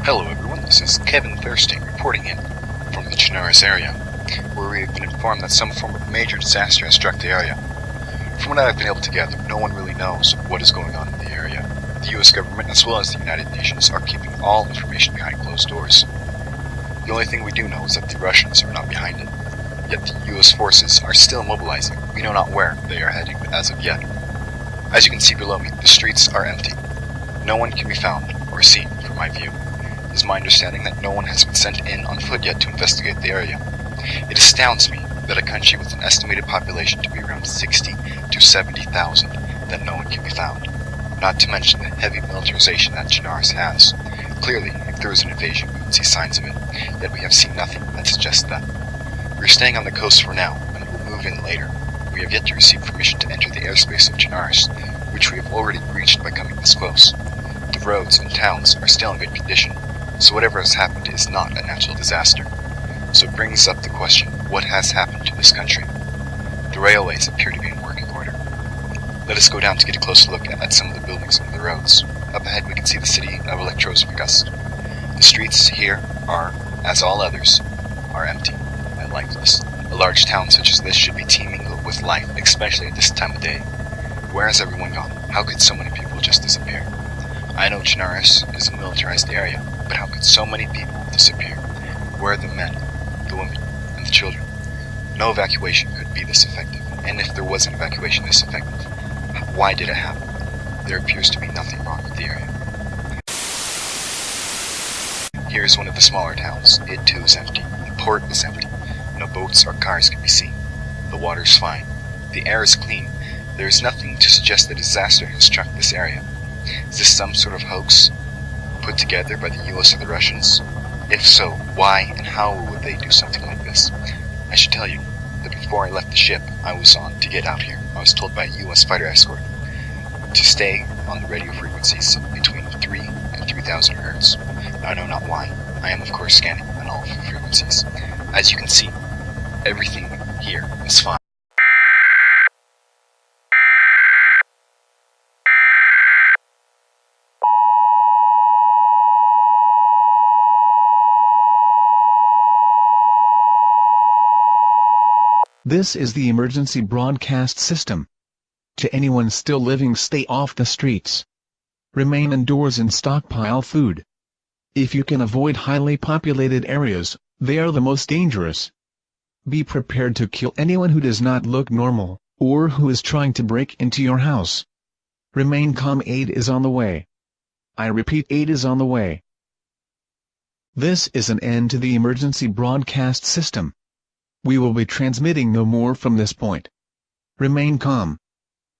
Hello everyone, this is Kevin Thurston reporting in from the Chernarus area, where we have been informed that some form of major disaster has struck the area. From what I've been able to gather, no one really knows what is going on in the area. The US government as well as the United Nations are keeping all information behind closed doors. The only thing we do know is that the Russians are not behind it, yet the US forces are still mobilizing. We know not where they are heading as of yet. As you can see below me, the streets are empty. No one can be found or seen from my view. It is my understanding that no one has been sent in on foot yet to investigate the area. It astounds me that a country with an estimated population to be around 60 to 70,000 that no one can be found. Not to mention the heavy militarization that Chernarus has. Clearly, if there was an invasion, we would see signs of it, yet we have seen nothing that suggests that. We are staying on the coast for now, and we will move in later. We have yet to receive permission to enter the airspace of Chernarus, which we have already reached by coming this close. The roads and towns are still in good condition, so whatever has happened is not a natural disaster. So it brings up the question, what has happened to this country? The railways appear to be in working order. Let us go down to get a closer look at some of the buildings and the roads. Up ahead we can see the city of Chernarus. The streets here are, as all others, are empty and lifeless. A large town such as this should be teeming with life, especially at this time of day. Where has everyone gone? How could so many people just disappear? I know Chernarus is a militarized area, but how could so many people disappear? Where are the men, the women, and the children? No evacuation could be this effective, and if there was an evacuation this effective, why did it happen? There appears to be nothing wrong with the area. Here is one of the smaller towns. It too is empty. The port is empty. No boats or cars can be seen. The water is fine. The air is clean. There is nothing to suggest that disaster has struck this area. Is this some sort of hoax put together by the US or the Russians? If so, why and how would they do something like this? I should tell you that before I left the ship I was on to get out here, I was told by a US fighter escort to stay on the radio frequencies between 3 and 3,000 Hz. I know not why. I am of course scanning on all frequencies. As you can see, everything here is fine. This is the emergency broadcast system. To anyone still living, stay off the streets. Remain indoors and stockpile food. If you can avoid highly populated areas, they are the most dangerous. Be prepared to kill anyone who does not look normal, or who is trying to break into your house. Remain calm, aid is on the way. I repeat, aid is on the way. This is an end to the emergency broadcast system. We will be transmitting no more from this point. Remain calm.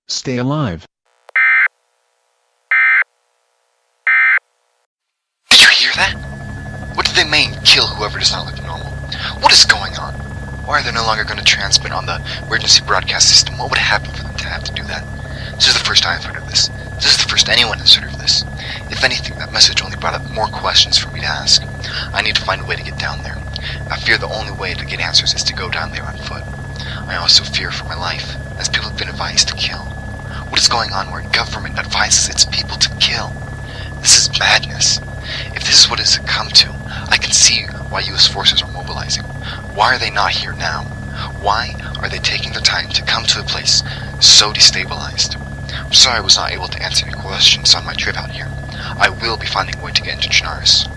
Stay alive. Did you hear that? What do they mean, kill whoever does not look normal? What is going on? Why are they no longer going to transmit on the emergency broadcast system? What would happen for them to have to do that? This is the first I've heard of this. This is the first anyone has heard of this. If anything, that message only brought up more questions for me to ask. I need to find a way to get down there. I fear the only way to get answers is to go down there on foot. I also fear for my life, as people have been advised to kill. What is going on where government advises its people to kill? This is madness. If this is what it has come to, I can see why US forces are mobilizing. Why are they not here now? Why are they taking their time to come to a place so destabilized? I'm sorry I was not able to answer any questions on my trip out here. I will be finding a way to get into Chernarus.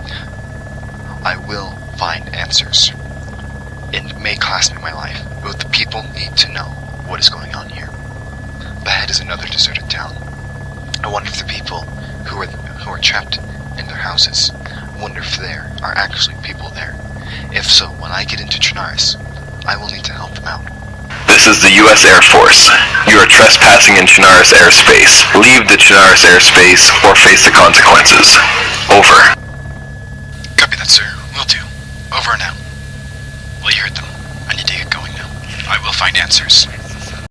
I will find answers. It may cost me my life, but the people need to know what is going on here. Ahead is another deserted town. I wonder if the people who are trapped in their houses, I wonder if there are actually people there. If so, when I get into Chernarus, I will need to help them out. This is the U.S. Air Force. You are trespassing in Chernarus airspace. Leave the Chernarus airspace or face the consequences. Over.